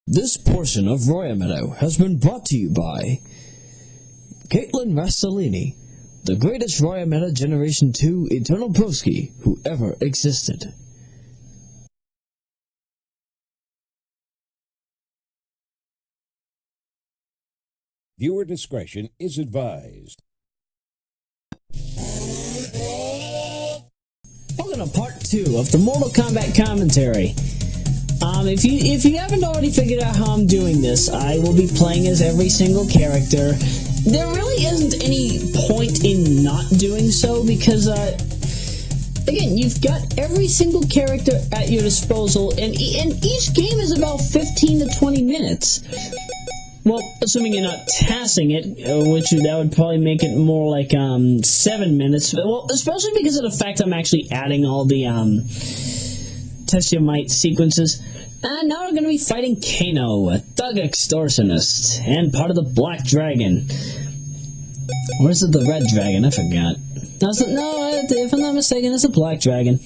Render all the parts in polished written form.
This portion of Royameadow has been brought to you by Caitlin Rastellini, the greatest Royameadow Generation 2 Eternal Broski who ever existed. Viewer discretion is advised. Welcome to part 2 of the Mortal Kombat commentary. If you haven't already figured out how I'm doing this, I will be playing as every single character. There really isn't any point in not doing so because, again, you've got every single character at your disposal, and each game is about 15 to 20 minutes. Well, assuming you're not tassing it, that would probably make it more like 7 minutes. Well, especially because of the fact I'm actually adding all the test your might sequences. And now we're going to be fighting Kano, a thug extortionist, and part of the Black Dragon. Or is it the Red Dragon? I forgot. No, if I'm not mistaken, it's a Black Dragon.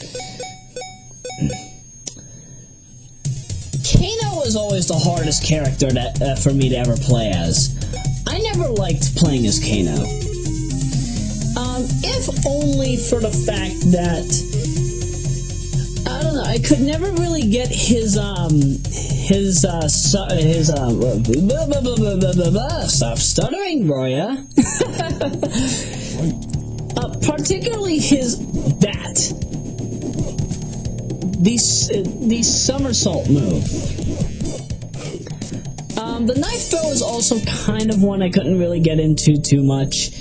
Kano was always the hardest character for me to ever play as. I never liked playing as Kano. If only for the fact that I don't know, I could never really get his stop stuttering, Roya. Particularly his bat. The somersault move. The knife throw is also kind of one I couldn't really get into too much.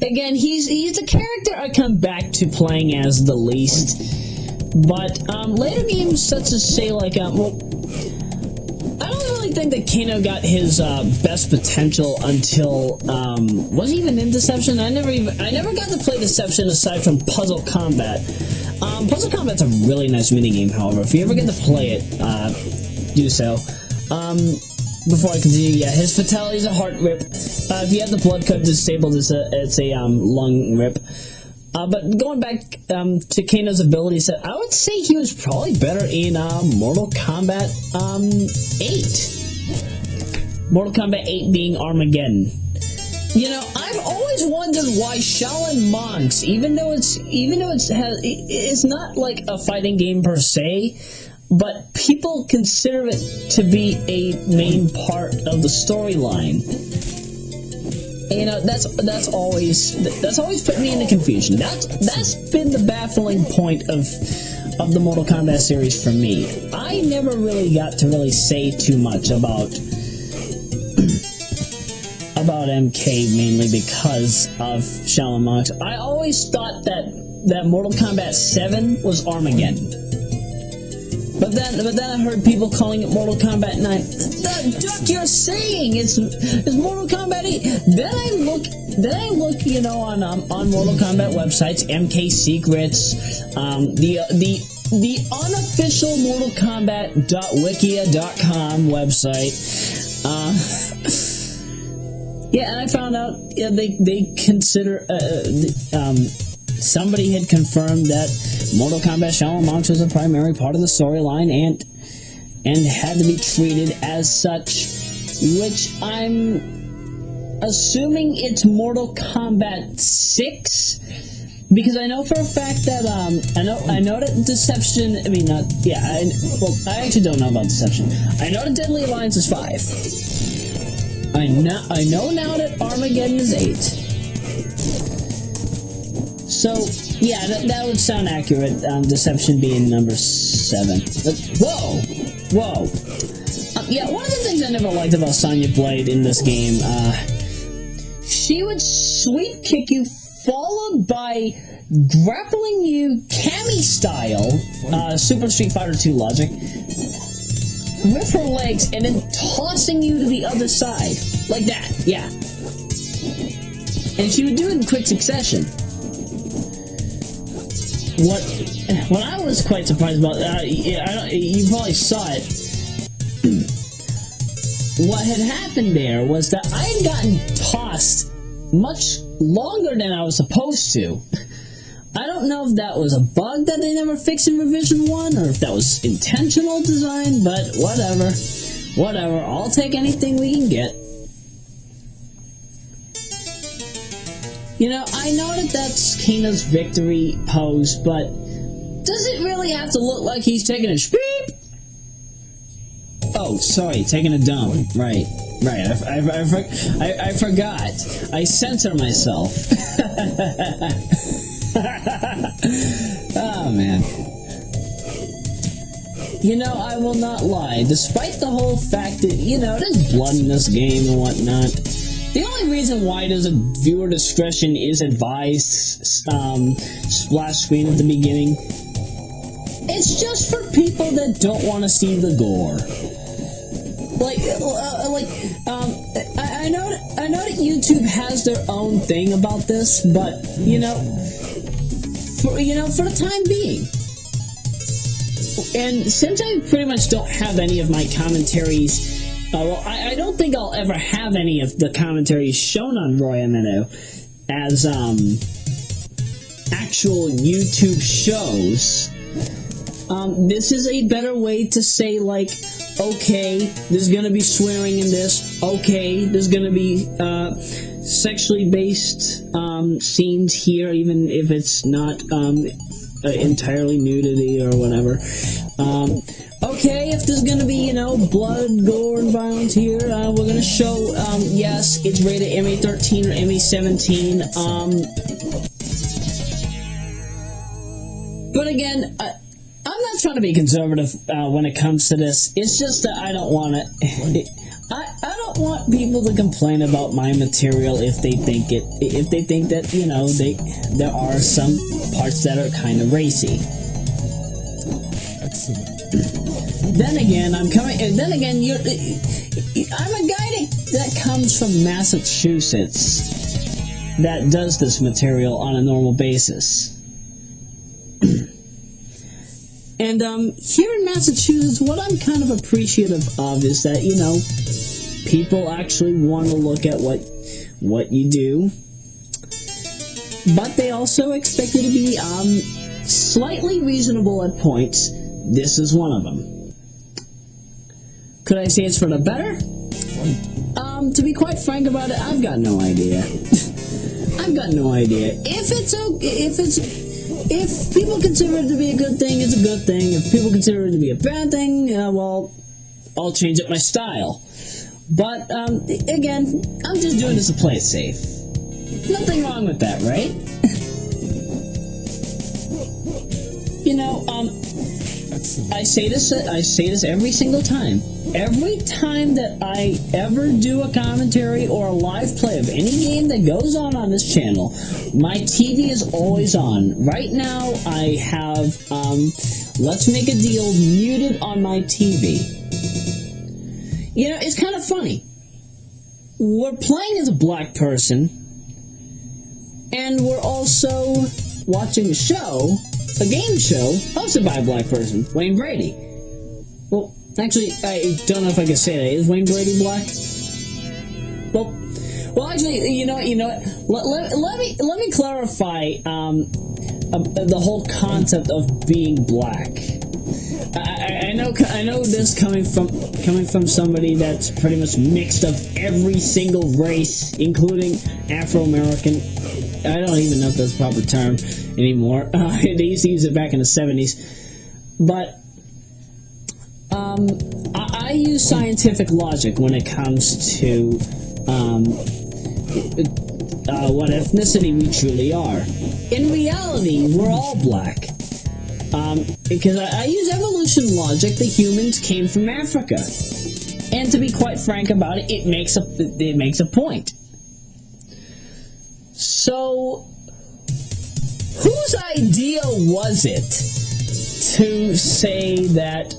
Again, he's a character I come back to playing as the least. But later games such as say like well, I don't really think that Kano got his best potential until was he even in Deception? I never got to play Deception aside from Puzzle Combat. Puzzle Combat's a really nice minigame, however. If you ever get to play it, do so. Before I continue, yeah, his fatality is a heart rip. If you have the blood cut disabled, it's a lung rip. But going back to Kano's ability set, I would say he was probably better in Mortal Kombat 8. Mortal Kombat 8 being Armageddon. You know, I've always wondered why Shaolin Monks, even though it's not like a fighting game per se, but people consider it to be a main part of the storyline. You know, that's always put me into confusion. That's been the baffling point of the Mortal Kombat series for me. I never really got to really say too much about MK, mainly because of Shaolin Monks. I always thought that Mortal Kombat 7 was Armageddon. But then I heard people calling it Mortal Kombat 9. The duck you're saying it's Mortal Kombat 8. Then I look, you know, on Mortal Kombat websites, MK Secrets, the unofficial Mortal Kombat.wikia.com website. Yeah, and I found out they consider somebody had confirmed that Mortal Kombat Shaolin Monks was a primary part of the storyline and had to be treated as such, which I'm assuming it's Mortal Kombat 6, because I know for a fact that I know that Deception. I actually don't know about Deception. I know that Deadly Alliance is 5. I know now that Armageddon is 8. So, yeah, that would sound accurate, Deception being number 7. But, whoa! Yeah, one of the things I never liked about Sonya Blade in this game, she would sweep kick you, followed by grappling you Kami-style, Super Street Fighter 2 logic, with her legs, and then tossing you to the other side. Like that, yeah. And she would do it in quick succession. What I was quite surprised about, you probably saw it. What had happened there was that I had gotten tossed much longer than I was supposed to. I don't know if that was a bug that they never fixed in Revision 1, or if that was intentional design, but whatever. Whatever, I'll take anything we can get. You know, I know that that's Kano's victory pose, but does it really have to look like he's taking a beep? Oh, sorry, taking a dump. Right. I forgot. I censor myself. Oh, man. You know, I will not lie. Despite the whole fact that, you know, there's blood in this game and whatnot, the only reason why there's a viewer discretion is advised splash screen at the beginning, it's just for people that don't want to see the gore. I know that YouTube has their own thing about this, but for the time being, and since I pretty much don't have any of my commentaries, I don't think I'll ever have any of the commentaries shown on Royameadow as actual YouTube shows. This is a better way to say, like, okay, there's gonna be swearing in this. Okay, there's gonna be sexually based scenes here, even if it's not entirely nudity or whatever. Okay, if there's gonna be, blood, gore, and violence here, we're gonna show, yes, it's rated MA13 or MA17. But again, I'm not trying to be conservative when it comes to this. It's just that I don't want to. I don't want people to complain about my material if they think that there are some parts that are kind of racy. Excellent. Then again, I'm a guy that comes from Massachusetts that does this material on a normal basis. And here in Massachusetts, what I'm kind of appreciative of is that, people actually want to look at what you do, but they also expect you to be slightly reasonable at points. This is one of them. Could I say it's for the better? To be quite frank about it, I've got no idea. I've got no idea. If people consider it to be a good thing, it's a good thing. If people consider it to be a bad thing, well, I'll change up my style. But, again, I'm just doing this to play it safe. Nothing wrong with that, right? I say this every single time. Every time that I ever do a commentary or a live play of any game that goes on this channel, my TV is always on. Right now, I have Let's Make a Deal muted on my TV. It's kind of funny. We're playing as a black person, and we're also watching a game show, hosted by a black person, Wayne Brady. Well, actually, I don't know if I can say that. Is Wayne Brady black? Well, actually, you know what? Let me clarify the whole concept of being black. I know this coming from somebody that's pretty much mixed of every single race, including Afro-American. I don't even know if that's a proper term anymore. They used to use it back in the 70s. But I use scientific logic when it comes to what ethnicity we truly are. In reality, we're all black. Because I use evolution logic, the humans came from Africa. And to be quite frank about it, it makes a point. So, whose idea was it to say that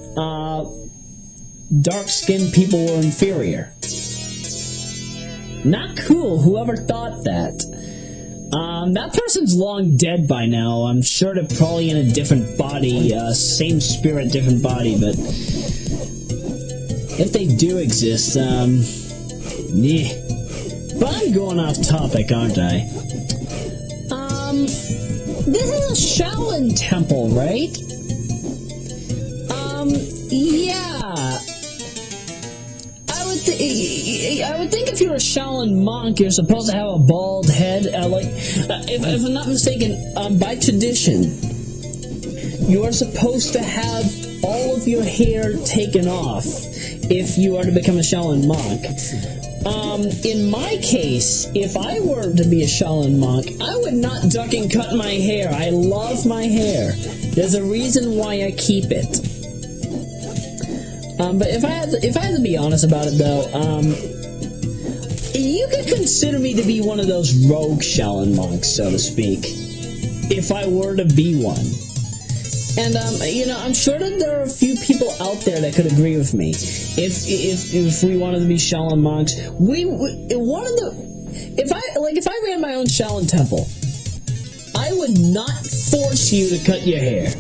dark-skinned people were inferior? Not cool, whoever thought that. That person's long dead by now. I'm sure they're probably in a different body, same spirit, different body, but if they do exist, yeah. But I'm going off topic, aren't I? This is a Shaolin temple, right? Yeah. I would think if you're a Shaolin monk, you're supposed to have a bald head. If I'm not mistaken, by tradition, you are supposed to have all of your hair taken off if you are to become a Shaolin monk. In my case, if I were to be a Shaolin monk, I would not duck and cut my hair. I love my hair. There's a reason why I keep it. But if I had to be honest about it, though, you could consider me to be one of those rogue Shaolin monks, so to speak, if I were to be one. And I'm sure that there are a few people out there that could agree with me. If we wanted to be Shaolin monks, if I ran my own Shaolin temple, I would not force you to cut your hair.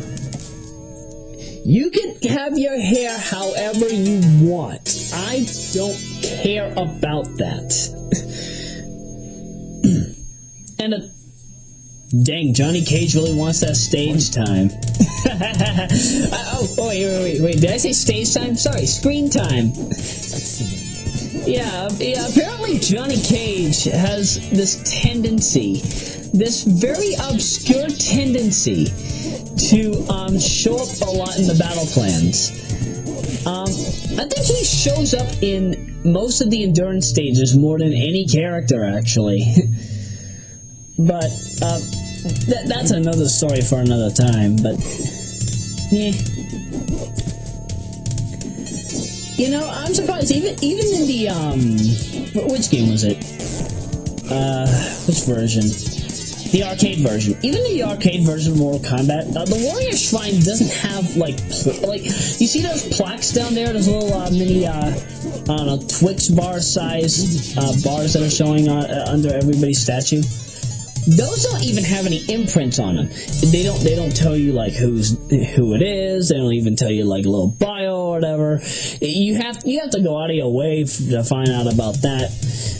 You can have your hair however you want. I don't care about that. And dang, Johnny Cage really wants that stage time. Wait, did I say stage time? Sorry, screen time. Yeah, apparently Johnny Cage has this tendency, this very obscure tendency to show up a lot in the battle plans. I think he shows up in most of the endurance stages more than any character, actually. But that's another story for another time. But yeah, I'm surprised. Even in the which game was it? Which version? The arcade version. Even the arcade version of Mortal Kombat, the Warrior Shrine doesn't have like you see those plaques down there, those little mini Twix bar size bars that are showing under everybody's statue. Those don't even have any imprints on them. They don't tell you like who it is. They don't even tell you like a little bio or whatever. You have to go out of your way to find out about that.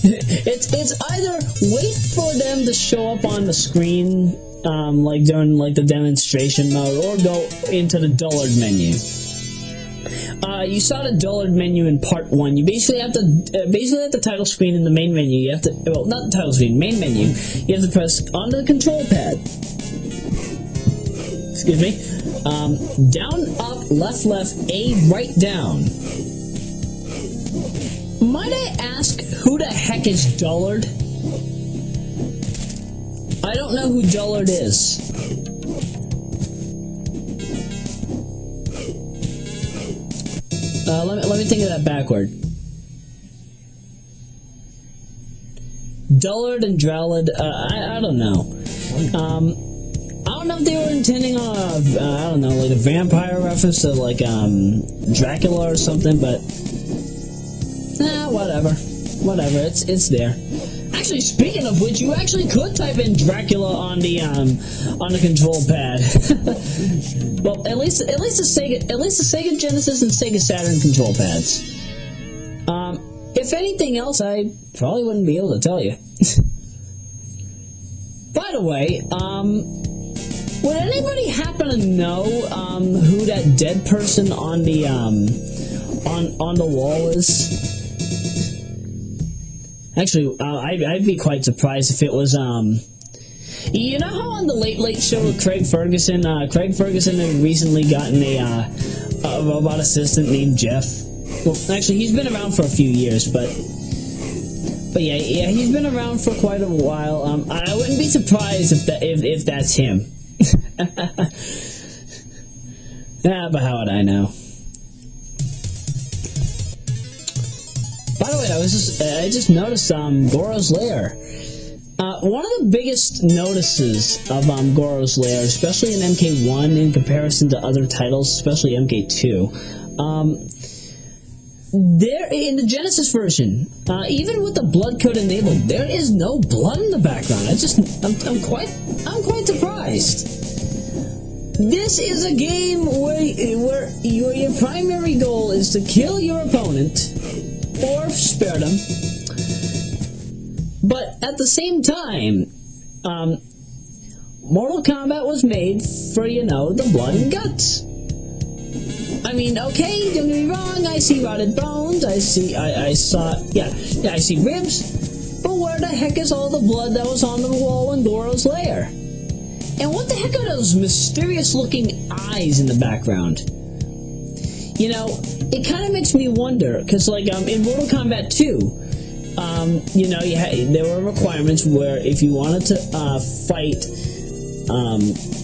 It's either wait for them to show up on the screen like during like the demonstration mode, or go into the dullard menu. You saw the dullard menu in part 1. You basically have to, at the title screen in the main menu, you have to, well, not the title screen, main menu, you have to press onto the control pad. Excuse me. Down, up, left, A, right, down. Might I ask, who the heck is Dullard? I don't know who Dullard is. Let me think of that backward. Dullard and Drowlard, I don't know. I don't know if they were intending on like a vampire reference to like Dracula or something, but whatever, it's there. Actually, speaking of which, you actually could type in Dracula on the control pad. Well, at least the Sega Genesis and Sega Saturn control pads. If anything else, I probably wouldn't be able to tell you. By the way, would anybody happen to know who that dead person on the on the wall is? Actually, I'd be quite surprised if it was, you know how on the Late Late Show with Craig Ferguson had recently gotten a robot assistant named Jeff? Well, actually, he's been around for a few years, but yeah, he's been around for quite a while. I wouldn't be surprised if that's him. But how would I know? By the way, I just noticed Goro's Lair. One of the biggest notices of Goro's Lair, especially in MK1 in comparison to other titles, especially MK2, there in the Genesis version, even with the blood code enabled, there is no blood in the background. I'm quite surprised. This is a game where your primary goal is to kill your opponent or spare them, but at the same time, Mortal Kombat was made for, the blood and guts. I mean, okay, don't get me wrong, I see rotted bones, I see ribs, but where the heck is all the blood that was on the wall in Goro's lair? And what the heck are those mysterious-looking eyes in the background? You know, it kind of makes me wonder, because, like, in Mortal Kombat 2, you know, there were requirements where if you wanted to fight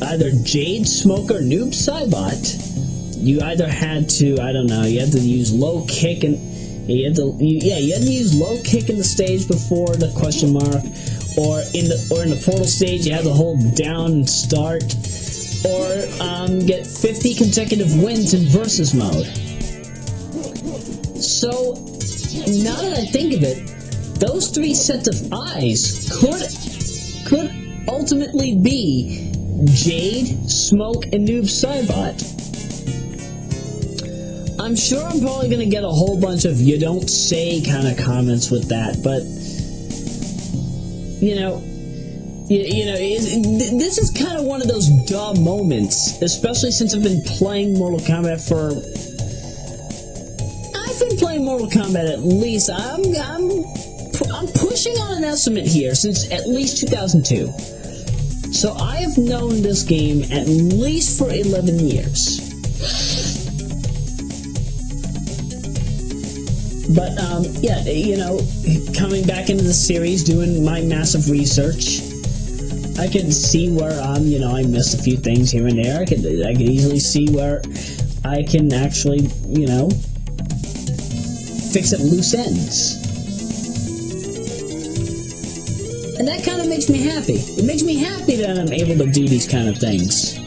either Jade, Smoke, or Noob Saibot, you either had to, I don't know, you had to use low kick and you had to use low kick in the stage before the question mark, or in the portal stage you had to hold down and start, or get 50 consecutive wins in versus mode. So now that I think of it, those three sets of eyes could ultimately be Jade, Smoke, and Noob Saibot. I'm sure I'm probably going to get a whole bunch of "you don't say" kind of comments with that, but you know, this is kind of one of those duh moments, especially since I've been playing Mortal Kombat at least, I'm pushing on an estimate here since at least 2002. So I have known this game at least for 11 years. But, yeah, you know, coming back into the series, doing my massive research, I can see where, you know, I missed a few things here and there. I can easily see where I can actually, you know, fix up loose ends. And that kind of makes me happy. It makes me happy that I'm able to do these kind of things.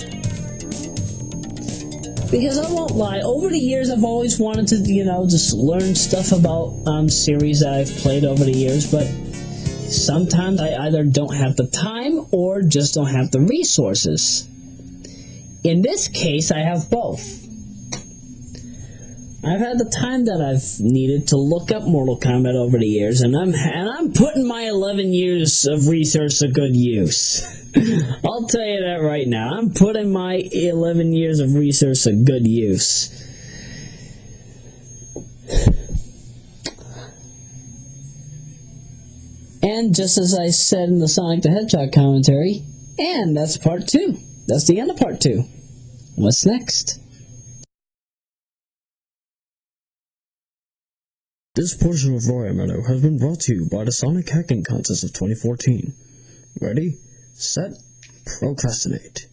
Because I won't lie, over the years I've always wanted to, you know, just learn stuff about series that I've played over the years, but sometimes I either don't have the time or just don't have the resources. In this case, I have both. I've had the time that I've needed to look up Mortal Kombat over the years, and I'm putting my 11 years of research to good use. I'll tell you that right now. I'm putting my 11 years of research to good use. And just as I said in the Sonic the Hedgehog commentary, and that's part 2. That's the end of part 2. What's next? This portion of Royameadow has been brought to you by the Sonic Hacking Contest of 2014. Ready, set, procrastinate.